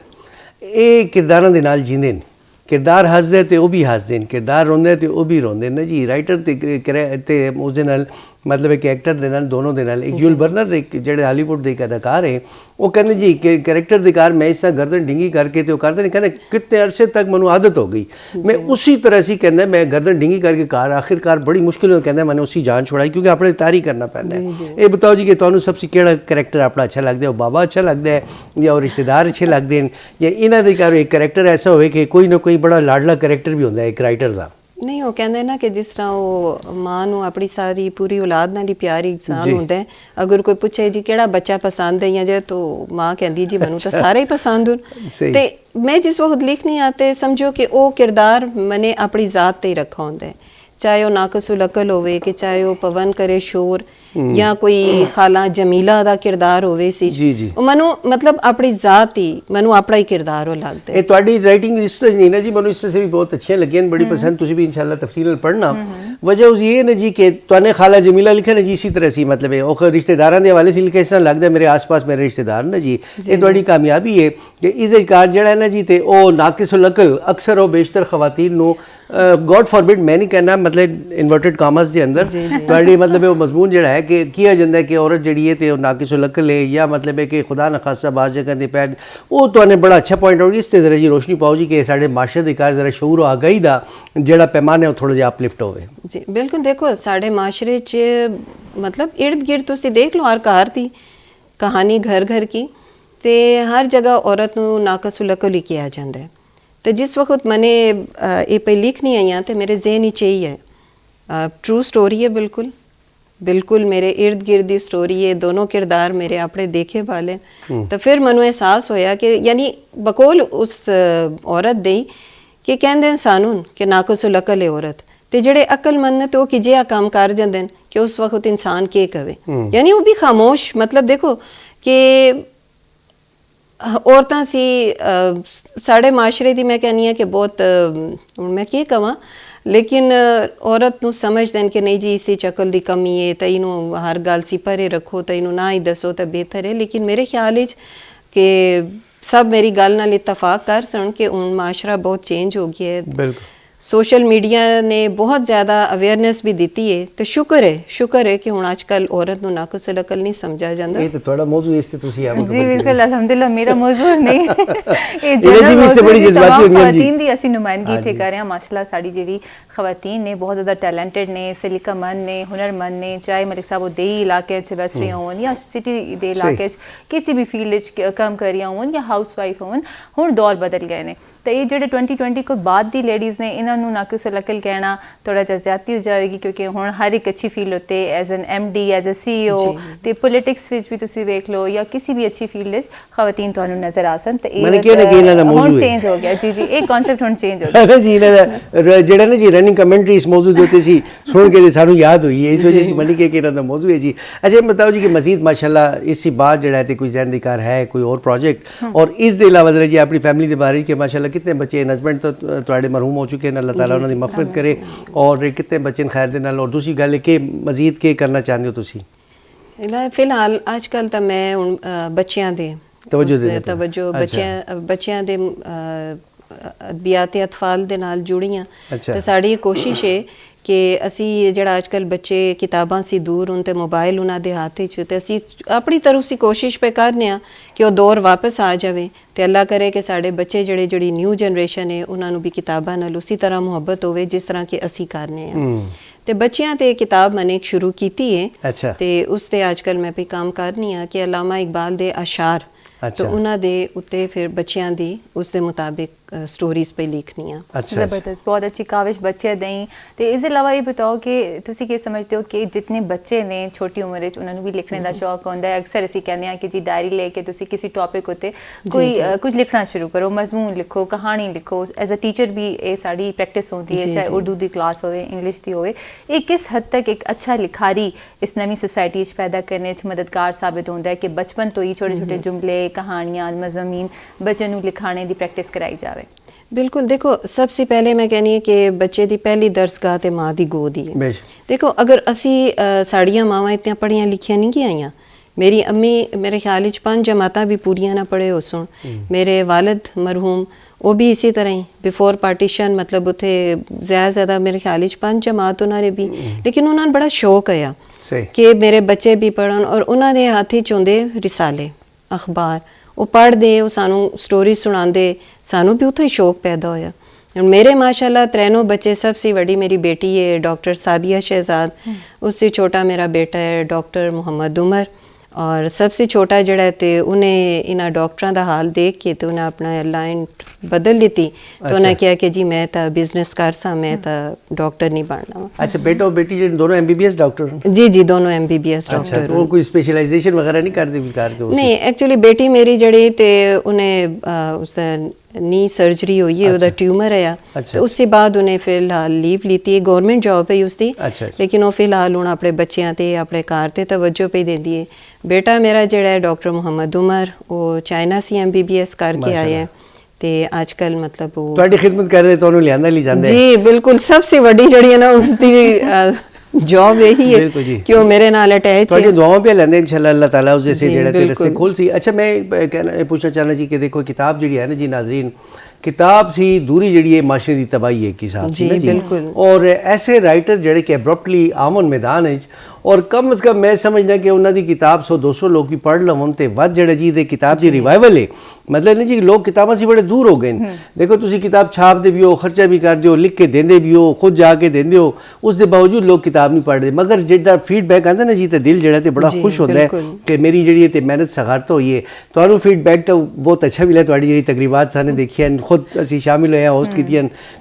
ये किरदारां दे नाल जींदे न, किरदार हसदे ते वो भी हसदे न, किरदार रोंदे ते वो भी रोंदे न जी। राइटर ते उस दे नाल मतलब एक एक्टर ਦੇ ਨਾਲ ਦੋਨੋਂ ਦੇ ਨਾਲ ਇੱਕ ਜੂਲ ਬਰਨਰ ਇੱਕ ਜਿਹੜੇ ਹਾਲੀਵੁੱਡ ਦੇ ਇੱਕ ਅਦਾਕਾਰ ਹੈ ਉਹ ਕਹਿੰਦੇ ਜੀ ਕਿ ਕੈਰੈਕਟਰ ਦੇ ਕਾਰ ਮੈਂ ਇਸ ਤਰ੍ਹਾਂ ਗਰਦਨ ਡਿੰਗੀ ਕਰਕੇ ਤੇ ਉਹ ਕਰਦੇ ਨੇ ਕਹਿੰਦੇ ਕਿਤਨੇ ਅਰਸੇ ਤੱਕ ਮੈਨੂੰ ਆਦਤ ਹੋ गई मैं उसी तरह से कहना मैं गर्दन डिंगी करके कार आखिरकार बड़ी मुश्किल में कहना मैंने उसी जान छुड़ाई क्योंकि अपने तारी करना पैंदा है। ये बताओ जी कि तुहानू सबसे केड़ा कैरेक्टर अपना अच्छा लगता है, वो बाबा अच्छा लगता है या वो रिश्तेदार अच्छे लगते हैं या इन्हां दे घर एक कैरेक्टर ऐसा होवे कि कोई ना कोई बड़ा लाडला कैरेक्टर भी होंदा है एक राइटर का? ਨਹੀਂ ਉਹ ਕਹਿੰਦੇ ਨਾ ਕਿ ਜਿਸ ਤਰ੍ਹਾਂ ਉਹ ਮਾਂ ਨੂੰ ਆਪਣੀ ਸਾਰੀ ਪੂਰੀ ਔਲਾਦ ਨਾਲ ਹੀ ਪਿਆਰ ਇਨਸਾਨ ਹੁੰਦਾ ਹੈ। ਅਗਰ ਕੋਈ ਪੁੱਛੇ ਜੀ ਕਿਹੜਾ ਬੱਚਾ ਪਸੰਦ ਹੈ ਜਾਂ ਜੇ ਤਾਂ ਮਾਂ ਕਹਿੰਦੀ ਜੀ ਮੈਨੂੰ ਤਾਂ ਸਾਰੇ ਹੀ ਪਸੰਦ ਹਨ। ਤੇ ਮੈਂ ਜਿਸ ਵਕਤ ਲਿਖਣੀ ਆ ਤੇ ਸਮਝੋ ਕਿ ਉਹ ਕਿਰਦਾਰ ਮੈਨੇ ਆਪਣੀ ਜ਼ਾਤ ਤੇ ਹੀ ਰੱਖਾ ਹੁੰਦਾ ਹੈ, ਚਾਹੇ ਉਹ ਨਾਕਸੁਲ ਅਕਲ ਹੋਵੇ ਕਿ ਚਾਹੇ ਉਹ ਪਵਨ ਕਰੇ ਸ਼ੋਰ ਜਾਂ ਕੋਈ ਖਾਲਾ ਜਮੀਲਾ ਦਾ ਕਿਰਦਾਰ ਹੋਵੇ ਸੀ ਉਹ ਮੈਨੂੰ ਮਤਲਬ ਆਪਣੀ ਜ਼ਾਤ ਹੀ ਮੈਨੂੰ ਆਪਣਾ ਹੀ ਕਿਰਦਾਰ ਉਹ ਲੱਗਦਾ। ਇਹ ਤੁਹਾਡੀ ਰਾਈਟਿੰਗ ਇਸ ਤਰ੍ਹਾਂ ਨਹੀਂ ਨਾ ਜੀ, ਮੈਨੂੰ ਇਸ ਤਰ੍ਹਾਂ ਵੀ ਬਹੁਤ ਅੱਛੀਆਂ ਲੱਗੀਆਂ, ਬੜੀ ਪਸੰਦ, ਤੁਸੀਂ भी इंशाल्लाह तफसील पढ़ना। वजह ये ना जी कि तुमने खाला जमीला लिखा ना जी इसी तरह से मतलब है रिश्तेदारों के हवाले से लिखा इस तरह लगता है मेरे आस पास मेरे रिश्तेदार ना जी, ये थोड़ी कामयाबी है कि इस कार जड़ा है ना जी तो वह नाकिसुल अकल अक्सर वो बेशतर खवातीन नू गॉड फॉरबिड मैं नहीं कहना मतलब इन्वर्टेड कामर्स के अंदर थोड़ी मतलब वो मजमून जड़ा है कि किया जाता है कि औरत जड़ी है तो नाकिसुल अकल है या मतलब है कि खुदा न खासा बाज जगह दे पैर वो तो बड़ा अच्छा पॉइंट आउट इस तरह जी रोशनी पाओ जी कि साढ़े माशरे के कार जरा शऊर आगाही का जड़ा पैमाना है थोड़ा जिहा अपलिफ्ट होवे। जी बिल्कुल, देखो साढ़े माशरे च मतलब इर्द गिर्द तुसी देख लो हर घर की कहानी घर घर की ते हर जगह औरत नू नाकसुल अकल ही किया जाता है। तो जिस वक्त मैंने ये पे लिखनी आई तो मेरे जहन ही चाहिए ट्रू स्टोरी है, बिल्कुल बिल्कुल मेरे इर्द गिर्द की स्टोरी है, दोनों किरदार मेरे अपने देखे वाले। तो फिर मैनू एहसास होया कि यानी बकोल उस औरत दी कि कहते सानू कि नाकसुल अकल है औरत ते जेड़े अकलमंद ने तो वो किजिया काम कर जाते हैं कि उस वक्त इंसान के कवे यानी वो भी खामोश मतलब देखो कि औरतां सी साढ़े माशरे की मैं कहनी है कि बहुत मैं क्या कवां लेकिन औरत नू समझ दें कि नहीं जी इसी अकल की कमी है तो इनू हर गल सी परे रखो तो इनू ना ही दसो तो बेहतर है। लेकिन मेरे ख्याल कि सब मेरी गल नाल इतफाक कर सन कि हुण माशरा बहुत चेंज हो गया है। बिल्कुल सोशल मीडिया ने बहुत ज़्यादा अवेयरनेस भी दी है तो शुक्र है कि हुण आजकल औरत नू नाकसुल अकल नहीं समझा जाता। ये तो थोड़ा मौजू इस ते तुसी आप जी बिल्कुल अल्हम्दुलिल्लाह मेरा मौजू नहीं ये जी भी इससे बड़ी जज्बाती होंदी है जी खवातीन दी ਅਸੀਂ ਨੁਮਾਇੰਦਗੀ ਇੱਥੇ ਕਰ ਰਹੇ ਹਾਂ। ਮਾਸ਼ਾਅੱਲਾ ਸਾਡੀ ਜਿਹੜੀ ਖਵਾਤੀਨ ਨੇ ਬਹੁਤ ਜ਼ਿਆਦਾ ਟੈਲੈਂਟਡ ਨੇ, ਸਲੀਕਾਮੰਦ ਨੇ, ਹੁਨਰਮੰਦ ਨੇ, ਚਾਹੇ ਮਲਿਕ ਸਾਹਿਬ ਉਹ ਦੇਹੀ ਇਲਾਕੇ 'ਚ ਵਸ ਰਹੇ ਹੋਣ ਜਾਂ ਸਿਟੀ ਦੇ ਇਲਾਕੇ 'ਚ ਕਿਸੇ ਵੀ ਫੀਲਡ 'ਚ ਕੰਮ ਕਰ ਰਹੀਆਂ ਹੋਣ ਜਾਂ ਹਾਊਸ ਵਾਈਫ ਹੋਣ। ਹੁਣ ਦੌਰ ਬਦਲ ਗਏ ਨੇ तो ये जो 2020 को बाद दी लेडीज़ ने इन्होंने नाकसुल अकल कहना थोड़ा जिहा ज़्यादती हो जाएगी क्योंकि हुण हर एक अच्छी फील्ड होते as an MD as a CEO तो पोलिटिक्स भी तुसी वेख लो या किसी भी अच्छी फील्ड खवातीन तुहानू नज़र आ सन तो हुण चेंज हो गया। जी जी एक कॉन्सेप्ट हुण चेंज हो गया जी इन्हां जेड़ा ना जी रनिंग कमेंटरी इस मौजू दे उत्ते सी सुन के सानू याद हुई है इस वजह से मनी के इन्हां दा मौजू है जी। अच्छा बताओ जी कि मजीद माशाल्लाह इस बाद जड़ा है कोई ज़हन दी कार है कोई और प्रोजेक्ट और इस दे अलावा जी अपनी फैमिली के बारे के माशाल्लाह कितने बच्चे हस्बैंड तो तुहाडे मरहूम हो चुके हैं, अल्लाह ताला उन्हां दी मग़फ़िरत करे और कितने बच्चे खैर दे नाल और दूसरी गल के मजीद के करना चाहते हो तुसी? फिलहाल आजकल तो मैं हुण बच्चियां दे तवज्जो बच्चियां दे अदबियात अतफाल दे नाल जुड़ियां तो साडी कोशिश है कि असी जिहड़ा अजकल बच्चे किताबां सी दूर हुण ते मोबाइल उन्हां दे हत्थ च ते असी अपनी तरफ सी कोशिश पे करने आ कि वो दौर वापस आ जावे ते अल्लाह करे कि साडे बच्चे जिहड़ी न्यू जनरेशन है उन्हां नूं भी किताबां नाल उसी तरह मुहब्बत होवे जिस तरह कि असी करने आ। ते बच्चियां ते किताब मैंने एक शुरू कीती है ते उस ते आजकल मैं भी काम करनी आ कि अल्लामा इकबाल दे अशार तो उन्हां दे उत्ते फिर बच्चियां दी उस दे मुताबिक स्टोरीज पे लिखनी है। जबरदस्त बहुत अच्छी काविश बच्चे दें। तो इस अलावा ये बताओ कि तुसी क्या समझते हो कि जितने बच्चे ने छोटी उम्र उन्होंने भी लिखने का शौक होता है अक्सर असी कहते हैं कि जी डायरी लेके तुसी किसी टॉपिक उत्ते कोई कुछ लिखना शुरू करो, मजमून लिखो, कहानी लिखो। एज अ टीचर भी ये साड़ी प्रैक्टिस होती है चाहे उर्दू की क्लास हो इंग्लिश की हो। ये किस हद तक एक अच्छा लिखारी इस नवी सोसाइटी पैदा करने मददगार साबित होता है कि बचपन तो ही छोटे छोटे जुमले कहानियाँ मज़ामीन बच्चों को लिखाने की प्रैक्टिस कराई जाए? बिल्कुल देखो सबसे पहले मैं कहनी है कि बच्चे की पहली दरसगाह ते माँ की गोद ही है। देखो अगर असी साड़ियाँ मावां इतनी पढ़िया लिखिया नहीं गई आईयां, मेरी अम्मी मेरे ख्याल 5 जमातां भी पूरियां ना पढ़े हो सुन, मेरे वालिद मरहूम ਉਹ ਵੀ ਇਸੇ ਤਰ੍ਹਾਂ ਹੀ ਬਿਫੋਰ ਪਾਰਟੀਸ਼ਨ ਮਤਲਬ ਉੱਥੇ ਜ਼ਿਆਦਾ ਮੇਰੇ ਖਿਆਲ ਵਿੱਚ 5 ਜਮਾਤ ਉਹਨਾਂ ਨੇ ਵੀ ਲੇਕਿਨ ਉਹਨਾਂ ਨੂੰ ਬੜਾ ਸ਼ੌਕ ਆ ਸਹੀ ਕਿ ਮੇਰੇ ਬੱਚੇ ਵੀ ਪੜ੍ਹਨ ਔਰ ਉਹਨਾਂ ਦੇ ਹੱਥ ਵਿੱਚ ਹੁੰਦੇ ਰਿਸਾਲੇ ਅਖਬਾਰ ਉਹ ਪੜ੍ਹਦੇ ਉਹ ਸਾਨੂੰ ਸਟੋਰੀ ਸੁਣਾਉਂਦੇ ਸਾਨੂੰ ਵੀ ਉੱਥੋਂ ਹੀ ਸ਼ੌਕ ਪੈਦਾ ਹੋਇਆ मेरे माशाल्लाह त्रों बच्चे सबसे बड़ी मेरी बेटी है डॉक्टर सादिया शहजाद उससे छोटा मेरा बेटा है डॉक्टर मोहम्मद उमर और सबसे छोटा जड़ा ते उन्हें इन्ह डॉक्टरों का हाल देख के तो उन्हें अपना लाइन बदल ली थी तो उन्हें कहा कि जी मैं तो बिजनेस कर सा मैं तो डॉक्टर नहीं बनना। अच्छा बेटा और बेटी जो दोनों MBBS डॉक्टर जी जी दोनों MBBS डॉक्टर। अच्छा तो कोई स्पेशलाइजेशन वगैरह नहीं करते नहीं एक्चुअली बेटी मेरी जड़ी ते उन्हें उसका नी सर्जरी हुई है ਉਹਦਾ ट्यूमर है अच्छा। तो उसके बाद उन्हें फिलहाल लीव ली थी गवर्नमेंट जॉब है उसकी अच्छा। लेकिन वो फिलहाल हूँ अपने बच्चों ते अपने घर ते तवज्जो पे देती है। बेटा मेरा जड़ा है डॉक्टर मोहम्मद उमर वो चाइना से MBBS करके आए हैं ते आजकल मतलब वो ਤੁਹਾਡੀ ਖਿਦਮਤ ਕਰ ਰਹੇ ਤੁਹਾਨੂੰ ਲਿਆਂਦਾ ਲਈ ਜਾਂਦੇ जी बिल्कुल सबसे बड़ी जड़ी है ना उसकी जॉब यही है कि वो मेरे नाल अटैच ਤੁਹਾਡੀ ਦੁਆਵਾਂ पे ਲੈਂਦੇ इंशाल्लाह अल्लाह ताला उस जैसे ਜਿਹੜੇ ਤੇ ਰਸਤੇ ਖੋਲ ਸੀ। अच्छा मैं कहना पूछना चाहना जी कि देखो किताब ਜਿਹੜੀ है ना जी नाजरीन किताब सी दूरी जड़ी है माशरे की तबाही एक हिसाब से जी बिल्कुल और ऐसे राइटर जड़े कि एब्रप्टली आमन मैदान है और कम अज कम मैं समझना कि उन्होंने किताब 100-200 लोग भी पढ़ लवन तो वध जड़ा जी दे किताब की रिवाइवल है मतलब नहीं जी लोग किताबों से बड़े दूर हो गए देखो तुसी किताब छाप दे भी हो खर्चा भी कर दो लिख के देंदे भी हो खुद जाके देंदे हो उसके बावजूद लोग किताब नहीं पढ़ते मगर जिदा फीडबैक आता ना जी तो दिल जड़ा तो बड़ा खुश होता है कि मेरी जी मेहनत सगारत हुई है तो फीडबैक तो बहुत अच्छा मिला जी तकरीबात सारे देखी खुद असी शामिल होए होस्ट की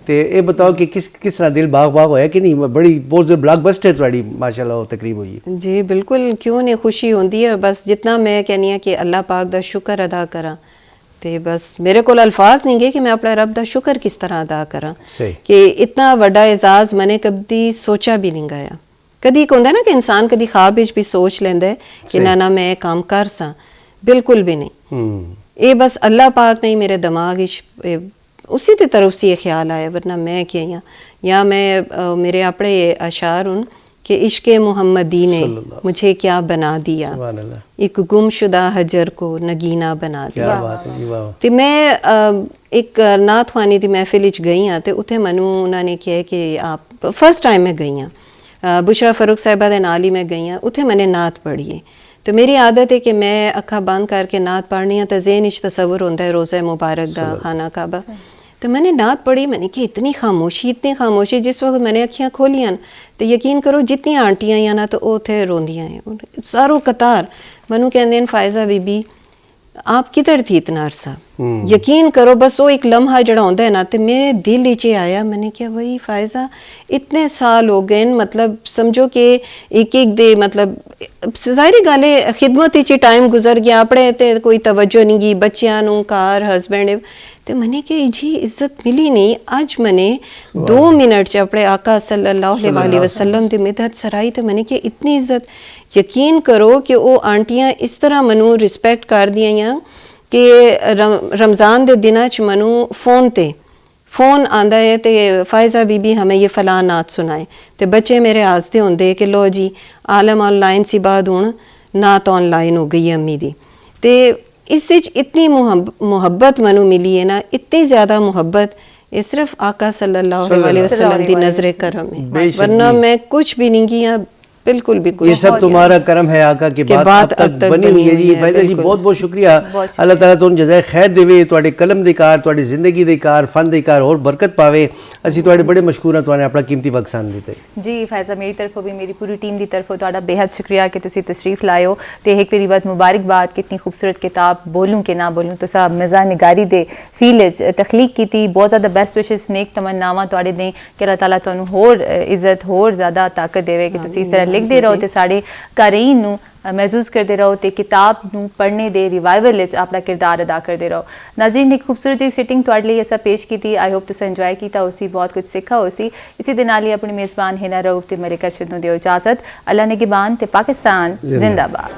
तो ये बताओ कि किस तरह दिल बाग बाग होया कि नहीं बड़ी बहुत ब्लॉकबस्टर थोड़ी माशाल्लाह तकरीब हुई है। जी बिल्कुल क्यों नहीं खुशी होती है बस जितना मैं कहनी है कि अल्लाह पाक दा शुक्र अदा करा ते बस मेरे को अल्फाज नहीं गए कि मैं अपने रब दा शुक्र किस तरह अदा करा कि इतना बड़ा एजाज मैंने कभी सोचा भी नहीं गया कभी होंदा ना कि इंसान कभी ख्वाब विच भी सोच लेंदा है कि ना ना मैं काम कर सा बिल्कुल भी नहीं ये बस अल्लाह पाक ने मेरे दिमाग उसी की तरफ से ये ख्याल आया वरना मैं क्या या मैं मेरे अपने अशार उन कि इश्क मोहम्मदी ने मुझे क्या बना दिया एक गुमशुदा हजर को नगीना बना दिया तो मैं एक नाथवानी की महफिल गई हाँ तो उत्थे मैनू उन्होंने कहा कि आप फर्स्ट टाइम मैं गई हाँ बुशरा फरूक साहिबा के नाल ही मैं गई हाँ उत्थे मैंने नात पढ़ी है तो मेरी आदत है कि मैं अखा बंद करके नात पढ़नी हाँ तो ज़हन च तसव्वुर होता है रोज़ा मुबारक दा खाना काबा तो मैंने नात पढ़ी मैंने कि इतनी खामोशी जिस वक्त मैंने अखियाँ खोलियां तो यकीन करो जितनी आंटियां या ना तो वो थे रोंदियां हैं सारों कतार मनु कहते फायजा बीबी आप किधर थी इतना अरसा यकीन करो बस वो एक लम्हा जड़ा होता है ना तो मेरे दिल नीचे आया मैंने क्या वही फायजा इतने साल हो गए मतलब समझो कि एक दे मतलब जाहिर गल है खिदमत ही टाइम गुजर गया अपने ते कोई तवज्जो नहीं गई बच्चियां नू कार हसबैंड तो मैंने कहा जी इज्जत मिली नहीं आज मैंने 2 मिनट च अपने आका सल्लल्लाहु अलैहि वसल्लम की मिदत सराई तो मैंने कहा इतनी इज्जत यकीन करो कि वो आंटियां इस तरह मनु रिस्पेक्ट कर दियां कि रमज़ान के दिनों च मनु फ़ोन आंदा है तो फायजा बीबी हमें ये फलां नात सुनाए तो बच्चे मेरे हसते होंगे कि लो जी आलम ऑनलाइन सी बाद हुण नात ऑनलाइन हो गई अम्मी दी तो इस इतनी मुहब्बत मनु मिली है ना इतनी ज़्यादा मुहब्बत ये सिर्फ आका सल्लल्लाहु अलैहि वसल्लम की नजर करम है वरना मैं कुछ भी नहीं किया बिल्कुल बिल्कुल ये सब तुम्हारा करम है आका के बाद अब तक बनी हुई है जी फैज़ा जी बहुत बहुत शुक्रिया अल्लाह ताला तुहानू जज़ाए खैर देवे तुहाडे कलम दे कार तुहाडी जिंदगी दे कार फन दे कार और बरकत पावे असी तुहाडे बड़े मशकूर हां तुहाने अपना कीमती वक्त सान दिते जी फैज़ा मेरी तरफों भी मेरी पूरी टीम की तरफों तुहाडा बेहद शुक्रिया कि तुसी तशरीफ लायो ते एक बारी बात मुबारकबाद कितनी खूबसूरत किताब बोलूं कि ना बोलूं तो सब मिज़ा निगारी दे फील तखलीक की बहुत ज़्यादा बेस्ट विशेस नेक तमन्नावां तुहाडे ने कि अल्लाह ताला तुहानू होर इज्जत होर ज़्यादा ताकत देवे कि तुसी इस तरह लिखते रहो तो साढ़े कारीन नू महसूस करते रहो तो किताब नू पढ़ने दे रिवाइवल अपना किरदार अदा करते रहो। नाज़रीन ने खूबसूरत जी सिटिंग तुहाडे लई असां पेश की आई होप तुसीं इंजॉय किया उसी बहुत कुछ सीखा उसी इसी दे नाल ही अपनी मेज़बान हिना रऊफ ते मलिका रशीद नू दिओ इजाजत अल्लाह निगहबान ते पाकिस्तान जिंदाबाद।